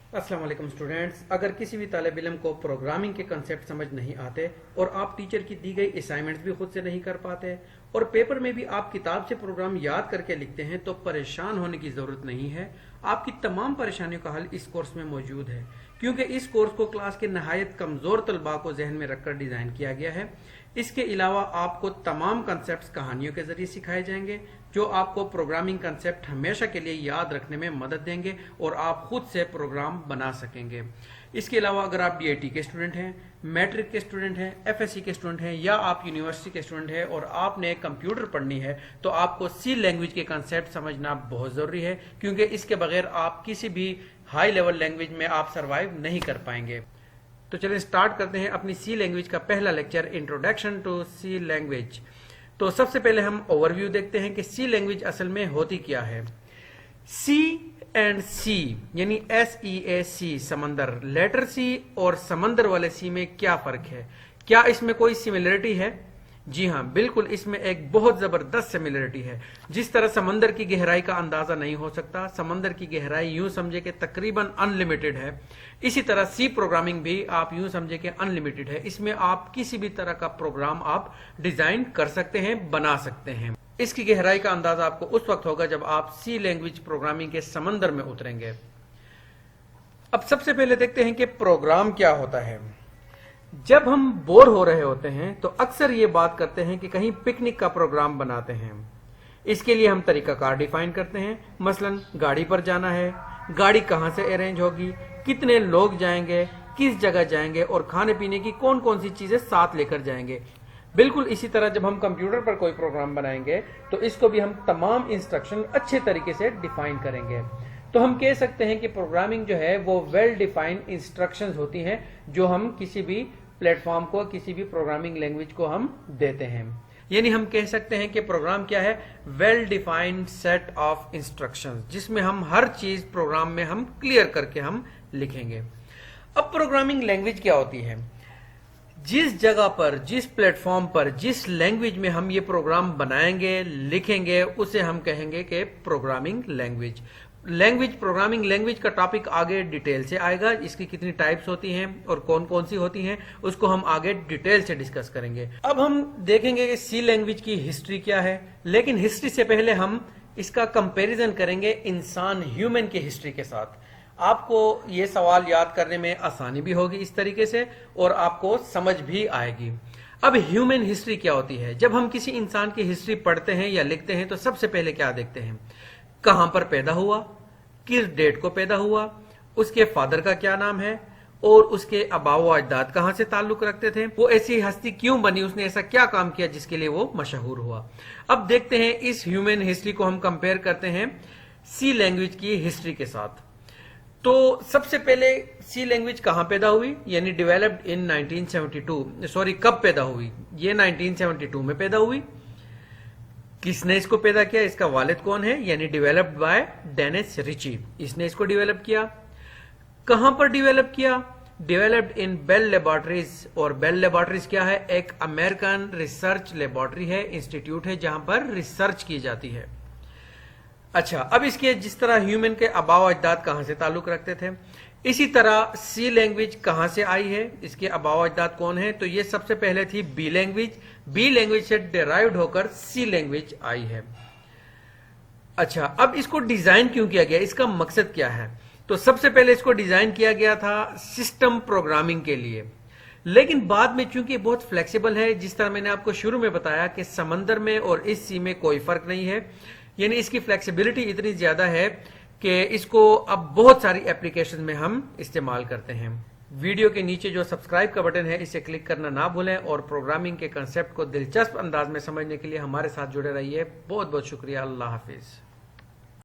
अस्सलाम वालेकुम स्टूडेंट्स। अगर किसी भी तालिब इल्म को प्रोग्रामिंग के कंसेप्ट समझ नहीं आते और आप टीचर की दी गई असाइनमेंट्स भी खुद से नहीं कर पाते और पेपर में भी आप किताब से प्रोग्राम याद करके लिखते हैं तो परेशान होने की ज़रूरत नहीं है। आपकी तमाम परेशानियों का हल इस कोर्स में मौजूद है, क्योंकि इस कोर्स को क्लास के नहायत कमज़ोर तलबा को जहन में रखकर डिज़ाइन किया गया है। इसके अलावा आपको तमाम कंसेप्ट कहानियों के जरिए सिखाए जाएंगे जो आपको प्रोग्रामिंग कंसेप्ट हमेशा के लिए याद रखने में मदद देंगे और आप खुद से प्रोग्राम बना सकेंगे। इसके अलावा अगर आप डीआईटी के स्टूडेंट हैं, मैट्रिक के स्टूडेंट हैं, एफएससी के स्टूडेंट हैं या आप यूनिवर्सिटी के स्टूडेंट हैं और आपने कंप्यूटर पढ़नी है तो आपको सी लैंग्वेज के कंसेप्ट समझना बहुत ज़रूरी है, क्योंकि इसके बगैर आप किसी भी हाई लेवल लैंग्वेज में आप सर्वाइव नहीं कर पाएंगे। तो चलिए स्टार्ट करते हैं अपनी सी लैंग्वेज का पहला लेक्चर, इंट्रोडक्शन टू सी लैंग्वेज। तो सबसे पहले हम ओवरव्यू देखते हैं कि सी लैंग्वेज असल में होती क्या है। सी एंड सी यानी SEAC समंदर, लेटर सी और समंदर वाले सी में क्या फर्क है? क्या इसमें कोई सिमिलरिटी है? जी हाँ, बिल्कुल, इसमें एक बहुत जबरदस्त सिमिलरिटी है। जिस तरह समंदर की गहराई का अंदाजा नहीं हो सकता, समंदर की गहराई यूं समझे कि तकरीबन अनलिमिटेड है, इसी तरह सी प्रोग्रामिंग भी आप यूं समझे कि अनलिमिटेड है। इसमें आप किसी भी तरह का प्रोग्राम आप डिजाइन कर सकते हैं, बना सकते हैं। इसकी गहराई का अंदाजा आपको उस वक्त होगा जब आप सी लैंग्वेज प्रोग्रामिंग के समंदर में उतरेंगे। अब सबसे पहले देखते हैं कि प्रोग्राम क्या होता है। जब हम बोर हो रहे होते हैं तो अक्सर ये बात करते हैं कि कहीं पिकनिक का प्रोग्राम बनाते हैं। इसके लिए हम तरीकाकार डिफाइन करते हैं, मसलन गाड़ी पर जाना है, गाड़ी कहाँ से अरेंज होगी, कितने लोग जाएंगे, किस जगह जाएंगे और खाने पीने की कौन कौन सी चीजें साथ लेकर जाएंगे। बिल्कुल इसी तरह जब हम कंप्यूटर पर कोई प्रोग्राम बनाएंगे तो इसको भी हम तमाम इंस्ट्रक्शन अच्छे तरीके से डिफाइन करेंगे। तो हम कह सकते हैं कि प्रोग्रामिंग जो है वो वेल डिफाइंड इंस्ट्रक्शंस होती हैं जो हम किसी भी प्लेटफॉर्म को, किसी भी प्रोग्रामिंग लैंग्वेज को हम देते हैं। यानी हम कह सकते हैं कि प्रोग्राम क्या है? Well defined set of instructions, जिसमें हम हर चीज प्रोग्राम में हम क्लियर करके हम लिखेंगे। अब प्रोग्रामिंग लैंग्वेज क्या होती है? जिस जगह पर, जिस प्लेटफॉर्म पर, जिस लैंग्वेज में हम ये प्रोग्राम बनाएंगे, लिखेंगे, उसे हम कहेंगे कि प्रोग्रामिंग लैंग्वेज। प्रोग्रामिंग लैंग्वेज का टॉपिक आगे डिटेल से आएगा। इसकी कितनी टाइप्स होती हैं और कौन कौन सी होती हैं उसको हम आगे डिटेल से डिस्कस करेंगे। अब हम देखेंगे कि सी लैंग्वेज की हिस्ट्री क्या है, लेकिन हिस्ट्री से पहले हम इसका कंपैरिजन करेंगे इंसान, ह्यूमन की हिस्ट्री के साथ। आपको ये सवाल याद करने में आसानी भी होगी इस तरीके से और आपको समझ भी आएगी। अब ह्यूमन हिस्ट्री क्या होती है? जब हम किसी इंसान की हिस्ट्री पढ़ते हैं या लिखते हैं तो सबसे पहले क्या देखते हैं? कहां पर पैदा हुआ, किस डेट को पैदा हुआ, उसके फादर का क्या नाम है और उसके आबाओ अजदाद कहां से ताल्लुक रखते थे, वो ऐसी हस्ती क्यों बनी, उसने ऐसा क्या काम किया जिसके लिए वो मशहूर हुआ। अब देखते हैं इस ह्यूमन हिस्ट्री को हम कंपेयर करते हैं सी लैंग्वेज की हिस्ट्री के साथ। तो सबसे पहले सी लैंग्वेज कहां पैदा हुई, यानी डेवलप्ड इन 1972। सॉरी, कब पैदा हुई? ये 1972 में पैदा हुई। किसने इसको पैदा किया, इसका वालिद कौन है? यानी डेवलप्ड बाय डेनिस रिची, इसने इसको डेवलप किया। कहां पर डेवलप किया? Developed in Bell laboratories. और बेल लेबोरेटरीज क्या है? एक अमेरिकन रिसर्च लेबोरेटरी है, इंस्टीट्यूट है जहां पर रिसर्च की जाती है। अच्छा, अब इसके जिस तरह ह्यूमन के आबाओ अजदाद कहां से ताल्लुक रखते थे, इसी तरह सी लैंग्वेज कहां से आई है, इसके आबाओ अजदाद कौन है? तो ये सबसे पहले थी बी लैंग्वेज। बी लैंग्वेज से डिराइव्ड होकर सी लैंग्वेज आई है। अच्छा, अब इसको डिजाइन क्यों किया गया, इसका मकसद क्या है? तो सबसे पहले इसको डिजाइन किया गया था सिस्टम प्रोग्रामिंग के लिए, लेकिन बाद में चूंकि बहुत फ्लेक्सिबल है, जिस तरह मैंने आपको शुरू में बताया कि समंदर में और इस सी में कोई फर्क नहीं है, यानी इसकी फ्लेक्सिबिलिटी इतनी ज्यादा है कि इसको अब बहुत सारी एप्लीकेशन में हम इस्तेमाल करते हैं। वीडियो के नीचे जो सब्सक्राइब का बटन है इसे क्लिक करना ना भूलें और प्रोग्रामिंग के कंसेप्ट को दिलचस्प अंदाज में समझने के लिए हमारे साथ जुड़े रहिए। बहुत बहुत शुक्रिया। अल्लाह हाफिज।